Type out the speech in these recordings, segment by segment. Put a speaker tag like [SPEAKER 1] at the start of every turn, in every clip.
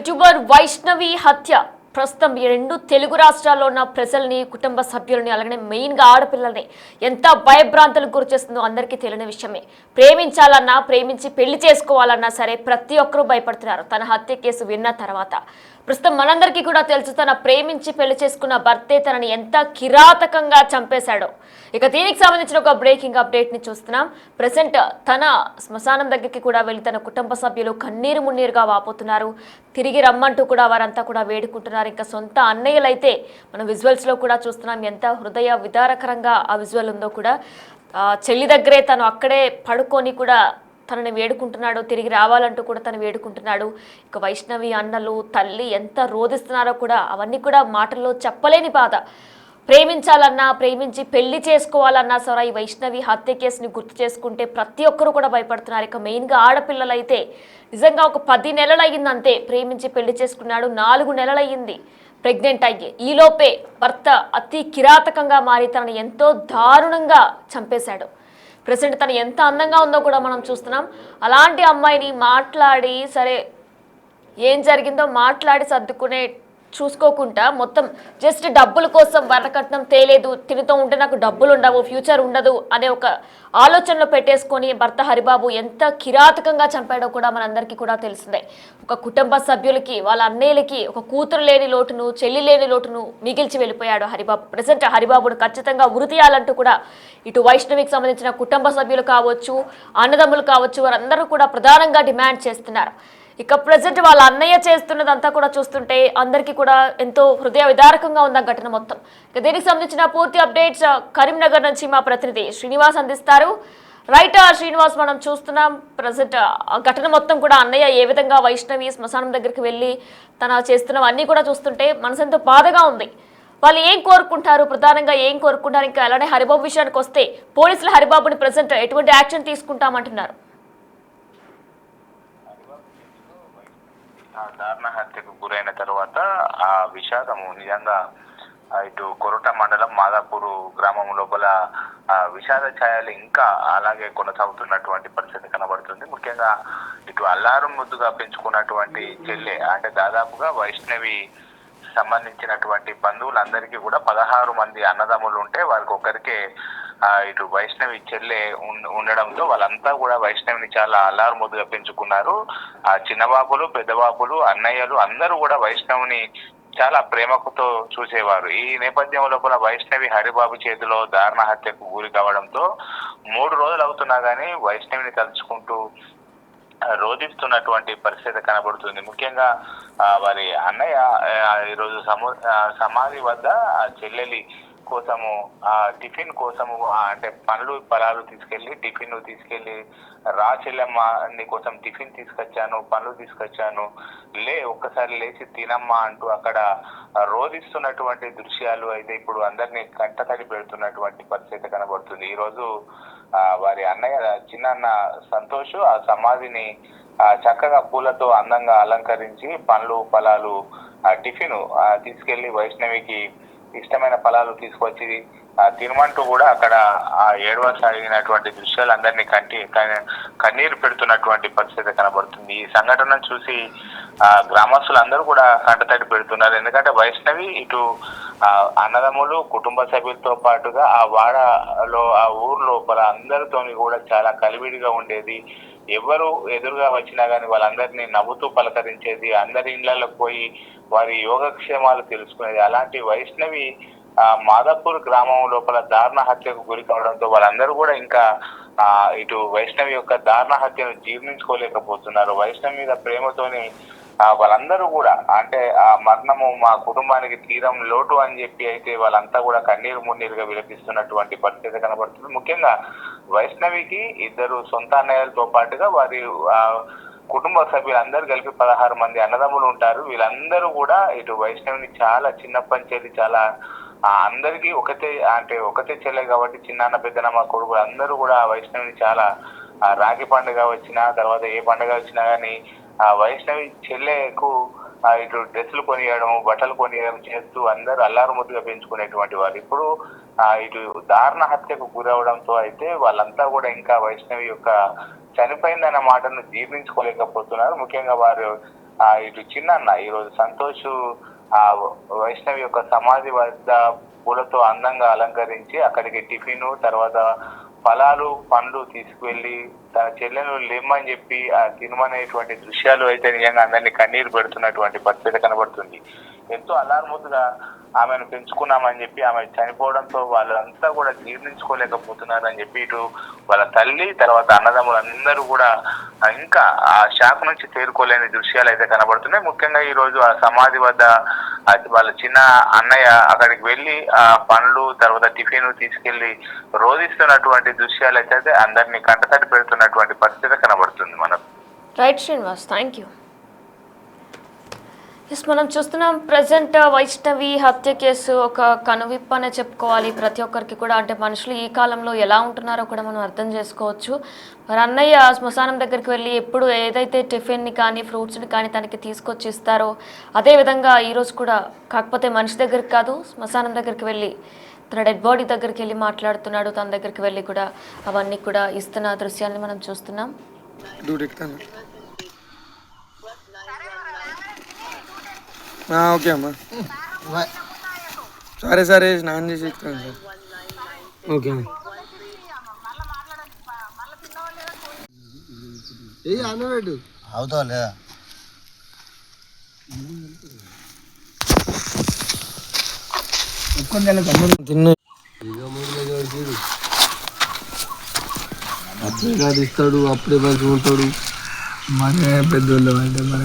[SPEAKER 1] YouTuber Vaishnavi హత్య ప్రస్తుతం ఈ రెండు తెలుగు రాష్ట్రాల్లో ఉన్న ప్రజల్ని కుటుంబ సభ్యులని అలాగే మెయిన్గా ఆడపిల్లల్ని ఎంత భయభ్రాంతులకు గురిచేస్తుందో అందరికీ తెలియని విషయమే. ప్రేమించాలన్నా ప్రేమించి పెళ్లి చేసుకోవాలన్నా సరే ప్రతి ఒక్కరూ భయపడుతున్నారు తన హత్య కేసు విన్న తర్వాత. ప్రస్తుతం మనందరికీ కూడా తెలుసు తన ప్రేమించి పెళ్లి చేసుకున్న భర్తే తనని ఎంత కిరాతకంగా చంపేశాడో. ఇక దీనికి సంబంధించిన ఒక బ్రేకింగ్ అప్డేట్ ని చూస్తున్నాం. ప్రెసెంట్ తన శ్మశానం దగ్గరికి కూడా వెళ్ళి తన కుటుంబ సభ్యులు కన్నీరు మున్నీరుగా వాపోతున్నారు. తిరిగి రమ్మంటూ కూడా వారంతా కూడా వేడుకుంటున్నారు. ఇంకా సొంత అన్నయ్యలైతే మనం విజువల్స్ లో కూడా చూస్తున్నాం ఎంత హృదయ విదారకరంగా ఆ విజువల్ ఉందో కూడా. చెల్లి దగ్గరే తను అక్కడే పడుకొని కూడా తనని వేడుకుంటున్నాడు, తిరిగి రావాలంటూ కూడా తను వేడుకుంటున్నాడు. ఇక వైష్ణవి అన్నలు తల్లి ఎంత రోధిస్తున్నారో కూడా అవన్నీ కూడా మాటల్లో చెప్పలేని బాధ. ప్రేమించాలన్నా ప్రేమించి పెళ్లి చేసుకోవాలన్నా సరే ఈ వైష్ణవి హత్య కేసుని గుర్తు చేసుకుంటే ప్రతి ఒక్కరూ కూడా భయపడుతున్నారు. ఇక మెయిన్గా ఆడపిల్లలైతే నిజంగా ఒక 10 నెలలు అయ్యింది అంతే ప్రేమించి పెళ్లి చేసుకున్నాడు. 4 నెలలు అయ్యింది ప్రెగ్నెంట్ అయ్యి. ఈలోపే భర్త అతి కిరాతకంగా మారి తనని ఎంతో దారుణంగా చంపేశాడు. ప్రెసెంట్ తను ఎంత అందంగా ఉందో కూడా మనం చూస్తున్నాం. అలాంటి అమ్మాయిని మాట్లాడి సరే ఏం జరిగిందో మాట్లాడి సర్దుకునే చూసుకోకుండా మొత్తం జస్ట్ డబ్బుల కోసం వరకట్నం తేలేదు, తినుతూ ఉంటే నాకు డబ్బులు ఉండవు, ఫ్యూచర్ ఉండదు అనే ఒక ఆలోచనలో పెట్టేసుకొని భర్త హరిబాబు ఎంత కిరాతకంగా చంపాడో కూడా మనందరికీ కూడా తెలిసిందే. ఒక కుటుంబ సభ్యులకి వాళ్ళ అన్నయ్యలకి ఒక కూతురు లేని లోటును చెల్లి లేని లోటును మిగిల్చి వెళ్ళిపోయాడు హరిబాబు. ప్రెసెంట్ హరిబాబును ఖచ్చితంగా ఉరి తీయాలంటూ కూడా ఇటు వైష్ణవికి సంబంధించిన కుటుంబ సభ్యులు కావచ్చు, అన్నదమ్ములు కావచ్చు, వారందరూ కూడా ప్రధానంగా డిమాండ్ చేస్తున్నారు. ఇక ప్రజెంట్ వాళ్ళ అన్నయ్య చేస్తున్నదంతా కూడా చూస్తుంటే అందరికీ కూడా ఎంతో హృదయ విదారకంగా ఉంది ఆ ఘటన మొత్తం. ఇక దీనికి సంబంధించిన పూర్తి అప్డేట్స్ కరీంనగర్ నుంచి మా ప్రతినిధి శ్రీనివాస్ అందిస్తారు. రైట్ శ్రీనివాస్, మనం చూస్తున్నాం ప్రజెంట్ ఆ ఘటన మొత్తం కూడా అన్నయ్య ఏ విధంగా వైష్ణవి శ్మశానం దగ్గరికి వెళ్ళి తన చేస్తున్నవన్నీ కూడా చూస్తుంటే మనసు ఎంతో బాధగా ఉంది. వాళ్ళు ఏం కోరుకుంటారు, ప్రధానంగా ఏం కోరుకుంటారు? ఇంకా అలానే హరిబాబు విషయానికి వస్తే పోలీసులు హరిబాబుని ప్రజెంట్ ఎటువంటి యాక్షన్ తీసుకుంటామంటున్నారు?
[SPEAKER 2] దారుణ హత్యకు గురైన తర్వాత ఆ విషాదము నిజంగా ఇటు కొరట మండలం మాదాపూర్ గ్రామం లోపల విషాద ఛాయలు ఇంకా అలాగే కొనసాగుతున్నటువంటి పరిస్థితి కనబడుతుంది. ముఖ్యంగా ఇటు అల్లారు ముద్దుగా పెంచుకున్నటువంటి చెల్లె అంటే దాదాపుగా వైష్ణవి సంబంధించినటువంటి బంధువులందరికీ కూడా 16 మంది అన్నదమ్ములు ఉంటే వారికి ఒక్కరికే ఇటు వైష్ణవి చెల్లె ఉండడంతో వాళ్ళంతా కూడా వైష్ణవిని చాలా అల్లారు ముద్దుగా పెంచుకున్నారు. ఆ చిన్నబాబులు పెద్దబాబులు అన్నయ్యలు అందరూ కూడా వైష్ణవిని చాలా ప్రేమతో చూసేవారు. ఈ నేపథ్యంలో కూడా వైష్ణవి హరిబాబు చేతిలో దారుణ హత్యకు గురి కావడంతో 3 రోజులు అవుతున్నా కానీ వైష్ణవిని తలుచుకుంటూ రోధిస్తున్నటువంటి పరిస్థితి కనబడుతుంది. ముఖ్యంగా వారి అన్నయ్య ఈరోజు సమాధి వద్ద చెల్లెలి కోసము టిఫిన్ కోసము అంటే పండ్లు ఫలాలు తీసుకెళ్లి రా చెల్లెమ్మ నీ కోసం టిఫిన్ తీసుకొచ్చాను, పండ్లు తీసుకొచ్చాను, ఒక్కసారి లేచి తినమ్మా అంటూ అక్కడ రోధిస్తున్నటువంటి దృశ్యాలు అయితే ఇప్పుడు అందరినీ కంటతడి పెడుతున్నటువంటి పరిస్థితి కనబడుతుంది. ఈ రోజు వారి అన్నయ్య చిన్న సంతోష్ ఆ సమాధిని చక్కగా పూలతో అందంగా అలంకరించి పండ్లు ఫలాలు టిఫిన్ తీసుకెళ్లి వైష్ణవికి ఇష్టమైన ఫలాలు తీసుకొచ్చి తినమంటూ కూడా అక్కడ ఏడవసాగినటువంటి దృశ్యాలు అందరినీ కన్నీరు పెడుతున్నటువంటి పరిస్థితి కనబడుతుంది. ఈ సంఘటనను చూసి గ్రామస్తులందరూ కూడా కంటతడి పెడుతున్నారు. ఎందుకంటే వైష్ణవి ఇటు అన్నదమ్ములు కుటుంబ సభ్యులతో పాటుగా ఆ వాడలో ఆ ఊరు లోపల అందరితోని కూడా చాలా కలివిడిగా ఉండేది. ఎవరు ఎదురుగా వచ్చినా కానీ వాళ్ళందరినీ నవ్వుతూ పలకరించేది, అందరి ఇళ్లలోకి పోయి వారి యోగక్షేమాలు తెలుసుకునేది. అలాంటి వైష్ణవి మాదాపూర్ గ్రామం లోపల దారుణ హత్యకు గురి కావడంతో వాళ్ళందరూ కూడా ఇంకా ఇటు వైష్ణవి యొక్క దారుణ హత్యను జీర్ణించుకోలేకపోతున్నారు. వైష్ణవి మీద ప్రేమతోని వాళ్ళందరూ కూడా అంటే ఆ మరణము మా కుటుంబానికి తీరం లోటు అని చెప్పి అయితే వాళ్ళంతా కూడా కన్నీరు మున్నీరుగా విలపిస్తున్నటువంటి పరిస్థితి కనబడుతుంది. ముఖ్యంగా వైష్ణవికి 2 సొంత అన్నయ్యలతో పాటుగా వారి కుటుంబ సభ్యులందరూ కలిపి 16 మంది అన్నదమ్ములు ఉంటారు. వీళ్ళందరూ కూడా ఇటు వైష్ణవిని చాలా చిన్నప్పటి నుంచి చాలా అందరికీ ఒకటే చెల్లె కాబట్టి చిన్నాన్న పెద్దనమ్మ కొడుకు అందరూ కూడా వైష్ణవిని చాలా రాఖీ పండుగ వచ్చినా తర్వాత ఏ పండుగ వచ్చినా కానీ వైష్ణవి చెల్లెకు ఇటు డ్రెస్సులు కొనియడం బట్టలు కొనియడం చేస్తూ అందరూ అల్లారు ముద్దుగా పెంచుకునేటువంటి వారు. ఇప్పుడు ఇటు దారుణ హత్యకు గురవడంతో అయితే వాళ్ళంతా కూడా ఇంకా వైష్ణవి యొక్క చనిపోయిందన్న మాటను జీర్ణించుకోలేకపోతున్నారు. ముఖ్యంగా వారు ఇటు చిన్న ఈరోజు సంతోష్ ఆ వైష్ణవి యొక్క సమాధి వద్ద పూలతో అందంగా అలంకరించి అక్కడికి టిఫిన్ తర్వాత ఫలాలు పండ్లు తీసుకువెళ్ళి తన చెల్లెను లేమ్మని చెప్పి తినమనేటువంటి దృశ్యాలు అయితే నిజంగా అందరినీ కన్నీరు పెడుతున్నటువంటి పరిస్థితి కనబడుతుంది. ఎంతో అల్లారుముద్దుగా ఆమెను పెంచుకున్నామని చెప్పి ఆమె చనిపోవడంతో వాళ్ళంతా కూడా జీర్ణించుకోలేకపోతున్నారు అని చెప్పి ఇటు వాళ్ళ తల్లి తర్వాత అన్నదమ్ములు అందరూ కూడా ఇంకా ఆ షాక్ నుంచి తేరుకోలేని దృశ్యాలు అయితే కనబడుతున్నాయి. ముఖ్యంగా ఈ రోజు ఆ సమాధి వద్ద వాళ్ళ చిన్న అన్నయ్య అక్కడికి వెళ్ళి ఆ పండ్లు తర్వాత టిఫిన్ తీసుకెళ్లి రోధిస్తున్నటువంటి దృశ్యాలు అయితే అందరినీ కంటతడి పెడుతున్నటువంటి పరిస్థితి కనబడుతుంది మనకు.
[SPEAKER 1] Right Srinivas, thank you. Yes, మనం చూస్తున్నాం ప్రజెంట్ వైష్ణవి హత్య కేసు ఒక కనువిప్పు అనే చెప్పుకోవాలి ప్రతి ఒక్కరికి కూడా. అంటే మనుషులు ఈ కాలంలో ఎలా ఉంటున్నారో కూడా మనం అర్థం చేసుకోవచ్చు. మరి అన్నయ్య శ్మశానం దగ్గరికి వెళ్ళి ఎప్పుడు ఏదైతే టిఫిన్ని కానీ ఫ్రూట్స్ని కానీ తనకి తీసుకొచ్చి ఇస్తారో అదేవిధంగా ఈరోజు కూడా, కాకపోతే మనిషి దగ్గరికి కాదు శ్మశానం దగ్గరికి వెళ్ళి తన డెడ్ బాడీ దగ్గరికి వెళ్ళి మాట్లాడుతున్నాడు. తన దగ్గరికి వెళ్ళి కూడా అవన్నీ కూడా ఇస్తున్న దృశ్యాన్ని మనం చూస్తున్నాం.
[SPEAKER 3] ఓకే అమ్మా, సరే సరే స్నానం చేసి ఇస్తాను సార్. ఓకే అన్నట్టు
[SPEAKER 4] అవుతా లేదా
[SPEAKER 3] తిన్నా
[SPEAKER 4] అప్పుడే కాదిస్తాడు, అప్పుడే మంచిగా ఉంటాడు.
[SPEAKER 3] మన పెద్దోళ్ళు అంటే మన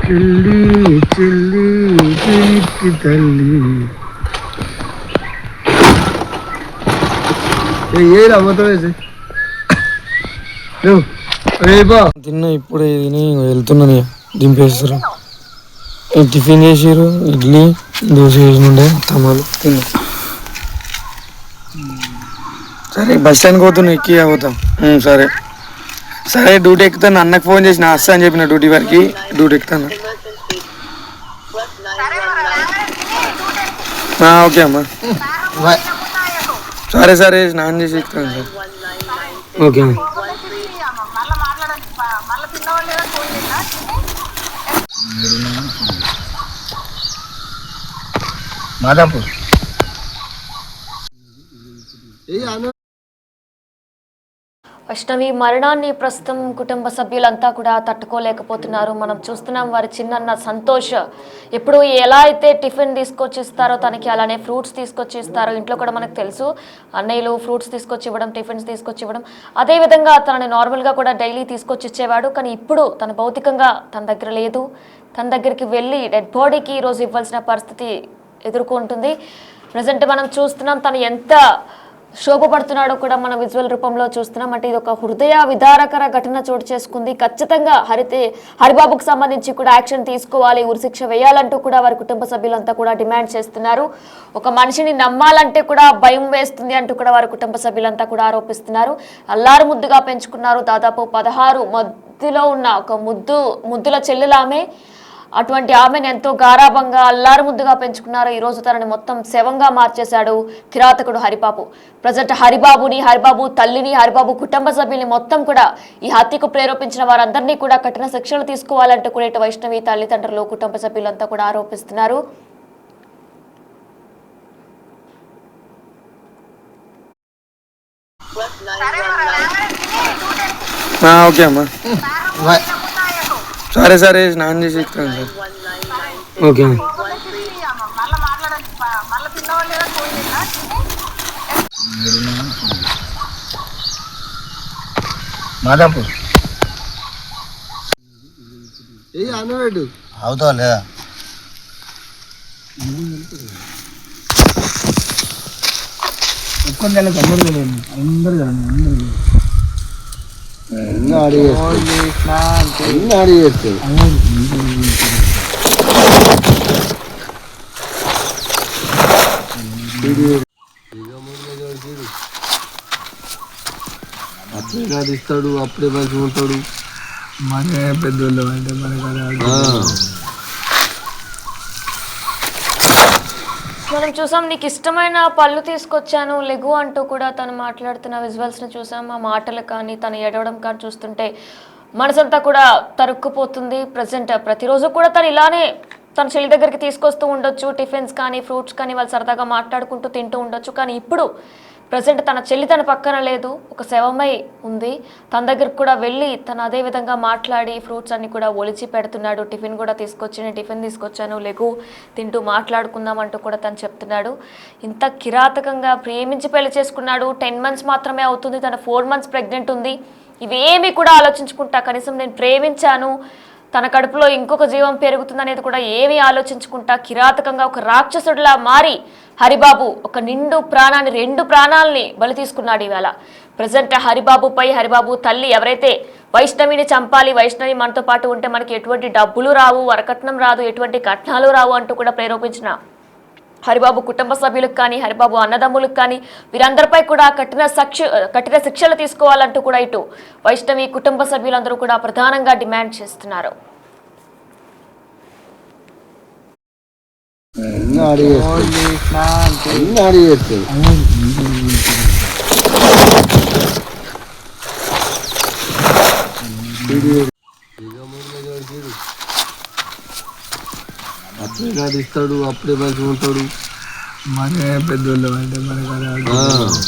[SPEAKER 3] చిల్లి చిల్లి తల్లి ఏ అమ్మతో తిన్నా. ఇప్పుడే తిని వెళ్తున్నాను, దింపేస్తారు. టిఫిన్ చేసారు, ఇడ్లీ దోశ చేసినుండే తమ్మాలు తిన్నా. సరే బస్ స్టాండ్కి పోతున్నా, ఎక్కి పోతాం. సరే సరే డ్యూటీ ఎక్కుతాను. అన్నకు ఫోన్ చేసిన వస్తా అని చెప్పిన డ్యూటీ వరకు డ్యూటీ ఎక్కుతాను. ఓకే అమ్మా, సరే సరే స్నానం చేసి ఎక్కుతాను సార్. ఓకే
[SPEAKER 4] మాదాపూర్
[SPEAKER 1] వైష్ణవి మరణాన్ని ప్రస్తుతం కుటుంబ సభ్యులంతా కూడా తట్టుకోలేకపోతున్నారు. మనం చూస్తున్నాం వారి చిన్న సంతోష్ ఎప్పుడు ఎలా అయితే టిఫిన్ తీసుకొచ్చి ఇస్తారో తనకి అలానే ఫ్రూట్స్ తీసుకొచ్చి ఇస్తారో. ఇంట్లో కూడా మనకు తెలుసు అన్నయ్యలు ఫ్రూట్స్ తీసుకొచ్చి ఇవ్వడం, టిఫిన్స్ తీసుకొచ్చి ఇవ్వడం, అదేవిధంగా తనని నార్మల్గా కూడా డైలీ తీసుకొచ్చి ఇచ్చేవాడు. కానీ ఇప్పుడు తన భౌతికంగా తన దగ్గర లేదు. తన దగ్గరికి వెళ్ళి డెడ్ బాడీకి ఈరోజు ఇవ్వాల్సిన పరిస్థితి ఎదుర్కొంటుంది. ప్రజెంట్ మనం చూస్తున్నాం తను ఎంత శోభపడుతున్నాడో కూడా మన విజువల్ రూపంలో చూస్తున్నాం. అంటే ఇది ఒక హృదయ విదారకర ఘటన చోటు చేసుకుంది. ఖచ్చితంగా హరిబాబుకు సంబంధించి కూడా యాక్షన్ తీసుకోవాలి, ఉరిశిక్ష వేయాలంటూ కూడా వారి కుటుంబ సభ్యులంతా కూడా డిమాండ్ చేస్తున్నారు. ఒక మనిషిని నమ్మాలంటే కూడా భయం వేస్తుంది అంటూ కూడా వారి కుటుంబ సభ్యులంతా కూడా ఆరోపిస్తున్నారు. అల్లారు ముద్దుగా పెంచుకున్నారు. దాదాపు 16 మధ్యలో ఉన్న ఒక ముద్దుల చెల్లెలామె. అటువంటి ఆమెను ఎంతో గారాభంగా అల్లారు ముద్దుగా పెంచుకున్నారు. ఈరోజు తనని మొత్తం శవంగా మార్చేశాడు కిరాతకుడు హరిబాబు. ప్రజెంట్ హరిబాబు తల్లిని, హరిబాబు కుటుంబ సభ్యుల్ని మొత్తం కూడా ఈ హత్యకు ప్రేరేపించిన వారందరినీ కూడా కఠిన శిక్షలు తీసుకోవాలంటూ కూడా ఇటు వైష్ణవి తల్లిదండ్రులు, కుటుంబ సభ్యులంతా కూడా ఆరోపిస్తున్నారు.
[SPEAKER 3] ఓకే అమ్మా, సరే సరే స్నానం చేసి ఇస్తాను సార్. ఓకే
[SPEAKER 4] మాదాపూర్ అన్నట్టు అవుతా లేదా
[SPEAKER 3] ఒక్క నెలకు అందరూ
[SPEAKER 4] అప్పుడే కాదిస్తాడు, అప్పుడే మంచిగా ఉంటాడు.
[SPEAKER 3] మన పెద్దోళ్ళు అంటే మన
[SPEAKER 1] మనం చూసాం, నీకు ఇష్టమైన పళ్ళు తీసుకొచ్చాను లెగు అంటూ కూడా తను మాట్లాడుతున్న విజువల్స్ని చూసాం. ఆ మాటలు కానీ తను ఏడవడం కానీ చూస్తుంటే మనసంతా కూడా తరుక్కుపోతుంది. ప్రతిరోజు కూడా తను ఇలానే తన చెల్లి దగ్గరికి తీసుకొస్తూ ఉండొచ్చు, టిఫిన్స్ కానీ ఫ్రూట్స్ కానీ వాళ్ళు సరదాగా మాట్లాడుకుంటూ తింటూ ఉండొచ్చు. కానీ ఇప్పుడు ప్రజెంట్ తన చెల్లి తన పక్కన లేదు, ఒక శవమై ఉంది. తన దగ్గరకు కూడా వెళ్ళి తను అదే విధంగా మాట్లాడి ఫ్రూట్స్ అన్ని కూడా ఒలిచి పెడుతున్నాడు. టిఫిన్ కూడా టిఫిన్ తీసుకొచ్చాను లెగు తింటూ మాట్లాడుకుందాం అంటూ కూడా తను చెప్తున్నాడు. ఇంత కిరాతకంగా ప్రేమించి పెళ్లి చేసుకున్నాడు. 10 months మాత్రమే అవుతుంది, తన 4 months ప్రెగ్నెంట్ ఉంది. ఇవేమీ కూడా ఆలోచించుకుంటా కనీసం నేను ప్రేమించాను, తన కడుపులో ఇంకొక జీవం పెరుగుతుంది అనేది కూడా ఏమీ ఆలోచించుకుంటా కిరాతకంగా ఒక రాక్షసుడిలా మారి హరిబాబు ఒక నిండు ప్రాణాన్ని 2 ప్రాణాలని బలి తీసుకున్నాడు. ఇవాళ ప్రజెంట్ హరిబాబు తల్లి ఎవరైతే వైష్ణవిని చంపాలి, వైష్ణవి మనతో పాటు ఉంటే మనకి ఎటువంటి డబ్బులు రావు, వరకట్నం రాదు, ఎటువంటి కట్నాలు రావు అంటూ కూడా ప్రేరేపించిన హరిబాబు కుటుంబ సభ్యులకు కానీ హరిబాబు అన్నదమ్ములకు కానీ వీరందరిపై కూడా కఠిన శిక్షలు తీసుకోవాలంటూ కూడా ఇటు వైష్ణవి కుటుంబ సభ్యులందరూ కూడా ప్రధానంగా డిమాండ్ చేస్తున్నారు.
[SPEAKER 4] అప్పుడే నడిస్తాడు, అప్పుడే మంచిగా ఉంటాడు. మన పెద్దోళ్ళు అంటే మనకు